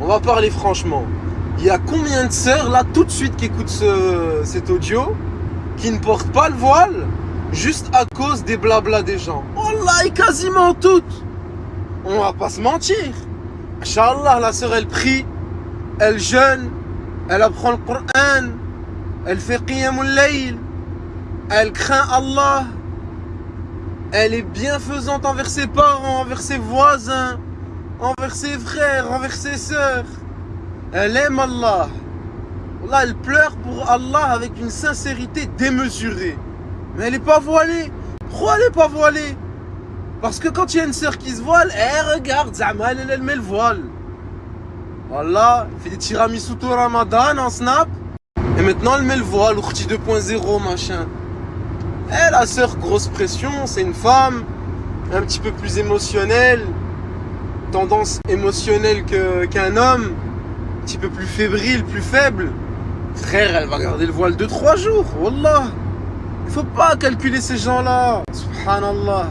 on va parler franchement. Il y a combien de sœurs là tout de suite qui écoutent cet audio qui ne portent pas le voile juste à cause des blablas des gens? Wallah, quasiment toutes. On va pas se mentir. Inch'Allah, la sœur elle prie, elle jeûne, elle apprend le Coran, elle fait qiyamul layl, elle craint Allah, elle est bienfaisante envers ses parents, envers ses voisins, envers ses frères, envers ses sœurs. Elle aime Allah. Là, elle pleure pour Allah avec une sincérité démesurée. Mais elle n'est pas voilée. Pourquoi elle n'est pas voilée? Parce que quand il y a une sœur qui se voile, regarde, Zama, elle met le voile. Voilà, elle fait des tiramisu tout Ramadan en snap. Et maintenant, elle met le voile, Ourti 2.0, machin. Et la sœur, grosse pression, c'est une femme, un petit peu plus émotionnelle, tendance émotionnelle qu'un homme, un petit peu plus fébrile, plus faible. Frère, elle va garder le voile 2-3 jours, wallah. Il faut pas calculer ces gens-là, subhanallah.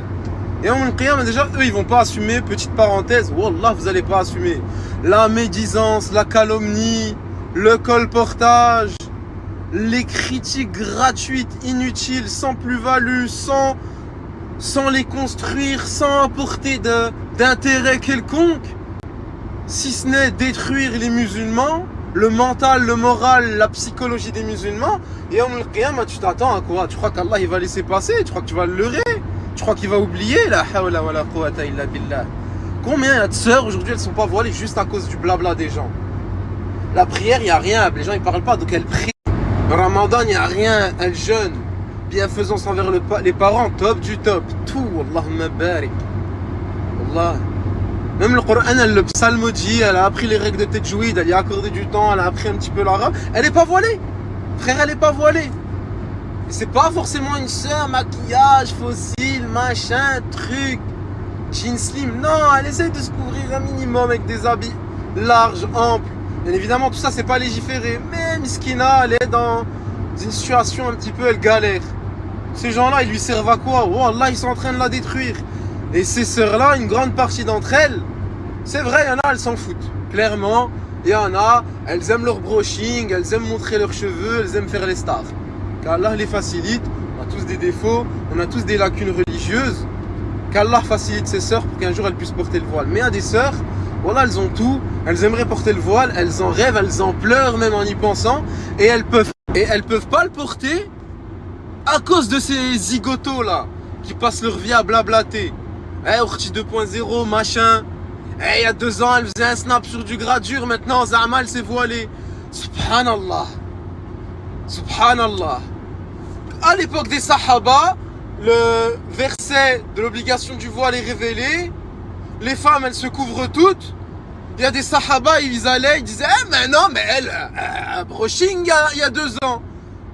Et en qiyam, déjà, eux, ils vont pas assumer, petite parenthèse, wallah, vous allez pas assumer. La médisance, la calomnie, le colportage, les critiques gratuites, inutiles, sans plus-value, sans les construire, sans apporter d'intérêt quelconque, si ce n'est détruire les musulmans, le mental, le moral, la psychologie des musulmans. Et en qiyam, tu t'attends à quoi? Tu crois qu'Allah il va laisser passer? Tu crois que tu vas le leurrer? Tu crois qu'il va oublier? La hawla wa la quwwata illa billah. Combien il y a de sœurs aujourd'hui, elles sont pas voilées juste à cause du blabla des gens? La prière, il n'y a rien, les gens ils parlent pas, donc elles prient. Le Ramadan, il n'y a rien, elles jeûnent. Bienfaisance envers les parents, top du top. Tout, Allahumma barik. Allah. Même le Coran, elle le psalmodie, elle a appris les règles de Tajwid, elle y a accordé du temps, elle a appris un petit peu l'arabe. Elle n'est pas voilée. Frère, elle n'est pas voilée. Et c'est pas forcément une sœur, maquillage, fossile, machin, truc, jean slim. Non, elle essaie de se couvrir un minimum avec des habits larges, amples. Bien évidemment, tout ça, c'est pas légiféré. Mais Miskina, elle est dans une situation un petit peu, elle galère. Ces gens-là, ils lui servent à quoi? Oh Allah, ils sont en train de la détruire. Et ces sœurs-là, une grande partie d'entre elles, c'est vrai, il y en a, elles s'en foutent. Clairement, il y en a, elles aiment leur brushing, elles aiment montrer leurs cheveux, elles aiment faire les stars. Qu'Allah les facilite, on a tous des défauts, on a tous des lacunes religieuses. Qu'Allah facilite ses sœurs pour qu'un jour elles puissent porter le voile. Mais il y a des sœurs, voilà, elles ont tout, elles aimeraient porter le voile, elles en rêvent, elles en pleurent même en y pensant, et elles peuvent pas le porter à cause de ces zigotos là, qui passent leur vie à blablater. Ourti 2.0, machin. Il y a 2 ans, elle faisait un snap sur du gradure, maintenant Zama elle s'est voilée. Subhanallah. Subhanallah. À l'époque des Sahaba, le verset de l'obligation du voile est révélé. Les femmes, elles se couvrent toutes. Il y a des Sahaba, ils allaient, ils disaient mais non, mais elle, brushing il y a 2 ans.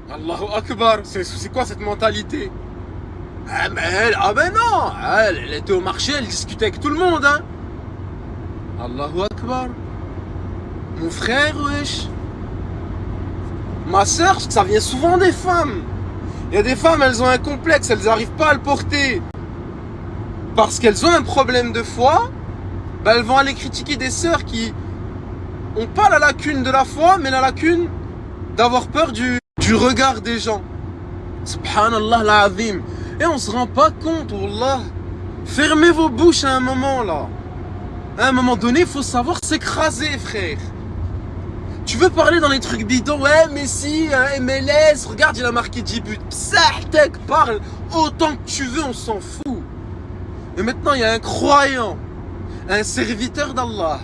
Allahu Akbar, c'est quoi cette mentalité? Mais elle, ben non, elle était au marché, elle discutait avec tout le monde, hein. Allahu Akbar. Mon frère, wesh. Ma soeur, ça vient souvent des femmes. Il y a des femmes, elles ont un complexe, elles n'arrivent pas à le porter. Parce qu'elles ont un problème de foi, ben elles vont aller critiquer des sœurs qui ont pas la lacune de la foi, mais la lacune d'avoir peur du regard des gens. Subhanallah l'azim. Et on se rend pas compte, wallah. Fermez vos bouches à un moment là. À un moment donné, il faut savoir s'écraser, frère. Tu veux parler dans les trucs bidons, ouais, mais si, MLS, regarde, il a marqué 10 buts. Psahtek, parle autant que tu veux, on s'en fout. Et maintenant, il y a un croyant, un serviteur d'Allah,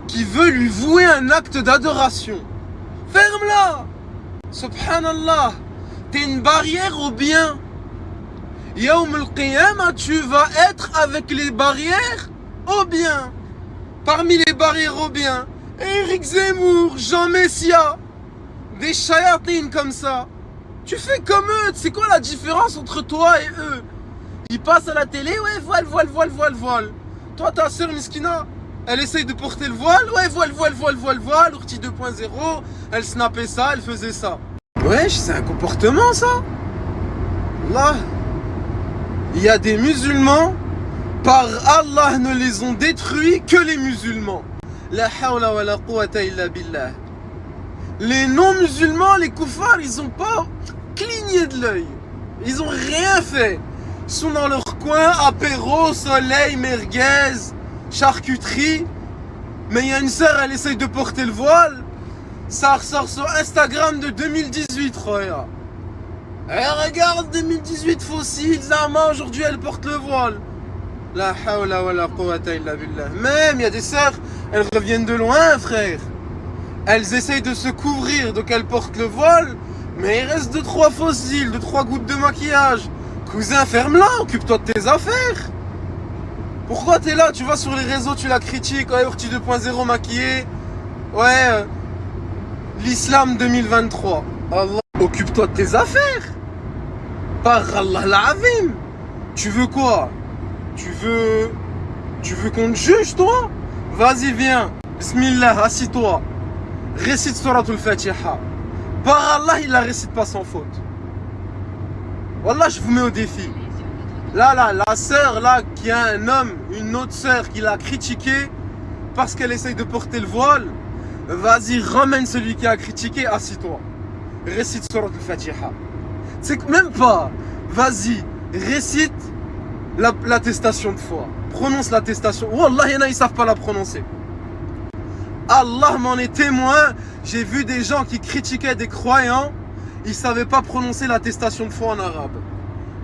qui veut lui vouer un acte d'adoration. Ferme-la. Subhanallah. T'es une barrière au bien. Yawm al-Qiyamah, tu vas être avec les barrières au bien. Parmi les barrières au bien, Éric Zemmour, Jean Messia, des chayatines comme ça. Tu fais comme eux, c'est quoi la différence entre toi et eux? Ils passent à la télé, ouais, voile. Toi, ta sœur Miskina, elle essaye de porter le voile, ouais, voile, Ourti 2.0, elle snappait ça, elle faisait ça. Wesh, c'est un comportement ça. Là, il y a des musulmans, par Allah ne les ont détruits que les musulmans. La hawla wa la quwwata illa billah. Les non-musulmans, les koufars, ils ont pas cligné de l'œil. Ils ont rien fait. Ils sont dans leur coin, apéro, soleil, merguez, charcuterie. Mais il y a une sœur, elle essaye de porter le voile. Ça ressort sur Instagram de 2018, regarde. Eh, regarde 2018 fossile, Zama, aujourd'hui elle porte le voile. La hawla wa la quwwata illa billah. Même, il y a des sœurs, elles reviennent de loin, frère. Elles essayent de se couvrir, donc elles portent le voile. Mais il reste 2-3 fossiles, 2-3 gouttes de maquillage. Cousin, ferme-la, occupe-toi de tes affaires. Pourquoi t'es là? Tu vas sur les réseaux, tu la critiques. Ouais, Orti 2.0 maquillé. Ouais, l'islam 2023. Allah, occupe-toi de tes affaires. Par Allah l'azim. Tu veux quoi? Tu veux qu'on te juge, toi? Vas-y, viens. Bismillah, assis-toi. Récite Suratul Fatiha. Par Allah, il la récite pas sans faute. Wallah, je vous mets au défi. Là, la sœur, là, qui a un homme, une autre sœur qui l'a critiqué parce qu'elle essaye de porter le voile, vas-y, ramène celui qui a critiqué, assis-toi. Récite Surat al-Fatiha. C'est que même pas, vas-y, récite l'attestation de foi. Prononce l'attestation. Wallah, il y en a, ils savent pas la prononcer. Allah m'en est témoin, j'ai vu des gens qui critiquaient des croyants, ils savaient pas prononcer l'attestation de foi en arabe.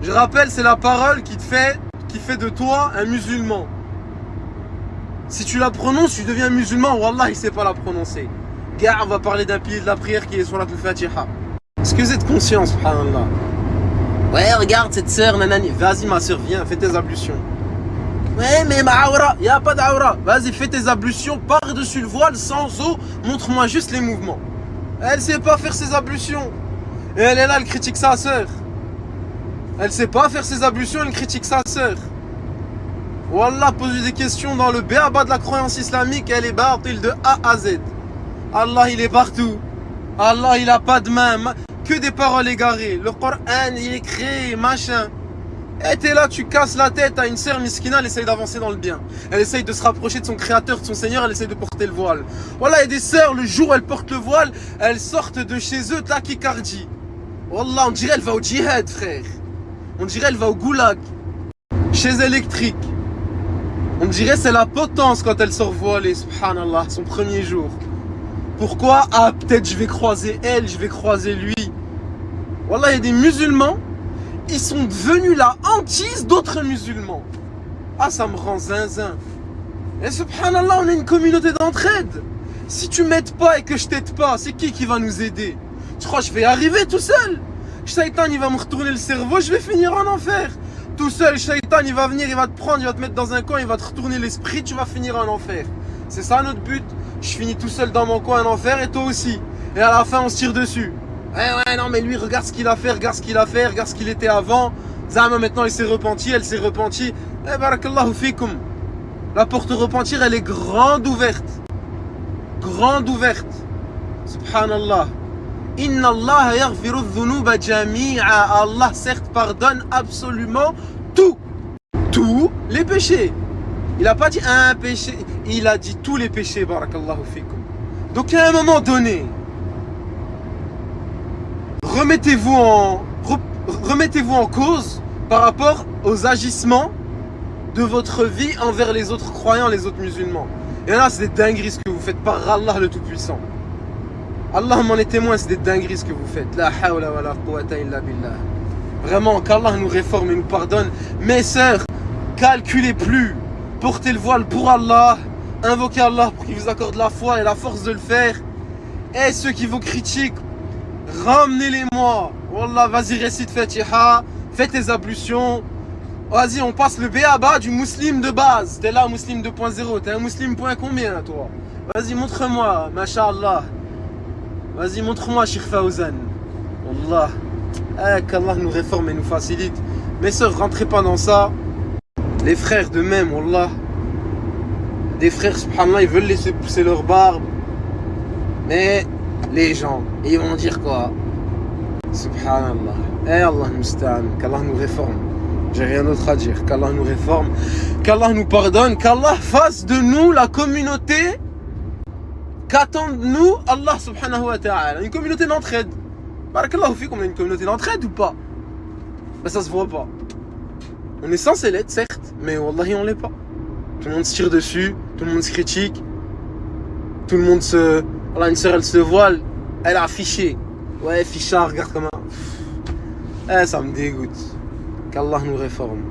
Je rappelle, c'est la parole qui fait de toi un musulman. Si tu la prononces, tu deviens musulman. Wallah, il sait pas la prononcer. Gars, on va parler d'un pilier de la prière qui est sur la Fatiha. Est-ce que vous êtes conscient, subhanallah? Ouais, regarde cette sœur, nanani. Vas-y, ma sœur, viens, fais tes ablutions. Ouais, mais ma aura, y a pas d'aura. Vas-y, fais tes ablutions par-dessus le voile, sans eau. Montre-moi juste les mouvements. Elle sait pas faire ses ablutions. Et elle est là, elle critique sa sœur. Elle sait pas faire ses ablutions, elle critique sa sœur. Wallah, pose-lui des questions dans le béaba de la croyance islamique, elle est batil de A à Z. Allah, il est partout. Allah, il a pas de main. Que des paroles égarées. Le Coran, il est créé, machin. Et t'es là, tu casses la tête à une sœur miskina, elle essaye d'avancer dans le bien. Elle essaye de se rapprocher de son créateur, de son Seigneur, elle essaye de porter le voile. Voilà, il y a des sœurs, le jour où elles portent le voile, elles sortent de chez eux, tachycardie. Wallah, on dirait elle va au djihad, frère. On dirait elle va au goulag. Chaise électrique. On dirait c'est la potence quand elle sort voilée, subhanallah, son premier jour. Pourquoi? Ah, peut-être je vais croiser elle, je vais croiser lui. Wallah, il y a des musulmans, ils sont devenus la hantise d'autres musulmans. Ah, ça me rend zinzin. Et subhanallah, on est une communauté d'entraide. Si tu m'aides pas et que je t'aide pas, c'est qui va nous aider? Tu crois que je vais arriver tout seul? Shaitan, il va me retourner le cerveau, je vais finir en enfer. Tout seul, Shaitan, il va venir, il va te prendre, il va te mettre dans un coin, il va te retourner l'esprit, tu vas finir en enfer. C'est ça notre but. Je finis tout seul dans mon coin en enfer et toi aussi. Et à la fin, on se tire dessus. Ouais, non, mais lui, regarde ce qu'il a fait, regarde ce qu'il a fait, regarde ce qu'il était avant. Zama, maintenant, il s'est repenti, elle s'est repentie. Eh, barakallahu fikum. La porte repentir, elle est grande ouverte. Grande ouverte. Subhanallah. Inna Allah yaghfiru dhunuba jami'a. Allah, certes, pardonne absolument tout. Tous les péchés. Il n'a pas dit un péché, il a dit tous les péchés, barakallahu fikum. Donc, à un moment donné, remettez-vous en cause par rapport aux agissements de votre vie envers les autres croyants, les autres musulmans. Et là, c'est des dingueries ce que vous faites par Allah le Tout-Puissant. Allah m'en est témoin, c'est des dingueries ce que vous faites. La hawla wa la quwwata illa billah. Vraiment, qu'Allah nous réforme et nous pardonne. Mes sœurs, calculez plus. Portez le voile pour Allah. Invoquez Allah pour qu'il vous accorde la foi et la force de le faire. Et ceux qui vous critiquent, ramenez-les-moi. Wallah, vas-y, récite Fatiha. Fais tes ablutions. Vas-y, on passe le béaba du musulman de base. T'es là, musulman 2.0. T'es un musulman point combien, toi? Vas-y, montre-moi, masha'Allah. Vas-y, montre-moi, Cheikh Fawzan. Wallah. Qu'Allah nous réforme et nous facilite. Mes sœurs, rentrez pas dans ça. Les frères de même, Wallah. Des frères, subhanallah, ils veulent laisser pousser leur barbe. Mais les gens, ils vont dire quoi? Subhanallah. Allah musta'an. Qu'Allah nous réforme. J'ai rien d'autre à dire. Qu'Allah nous réforme. Qu'Allah nous pardonne. Qu'Allah fasse de nous la communauté qu'attend de nous Allah subhanahu wa ta'ala? Une communauté d'entraide. Barakallahu fikum, on a une communauté d'entraide ou pas? Ben ça se voit pas. On est censé l'être, certes, mais wallahi on l'est pas. Tout le monde se tire dessus, tout le monde se critique, tout le monde se... Voilà, une sœur elle se voile, elle a affiché. Ouais, fichard, regarde comment... ça me dégoûte. Qu'Allah nous réforme.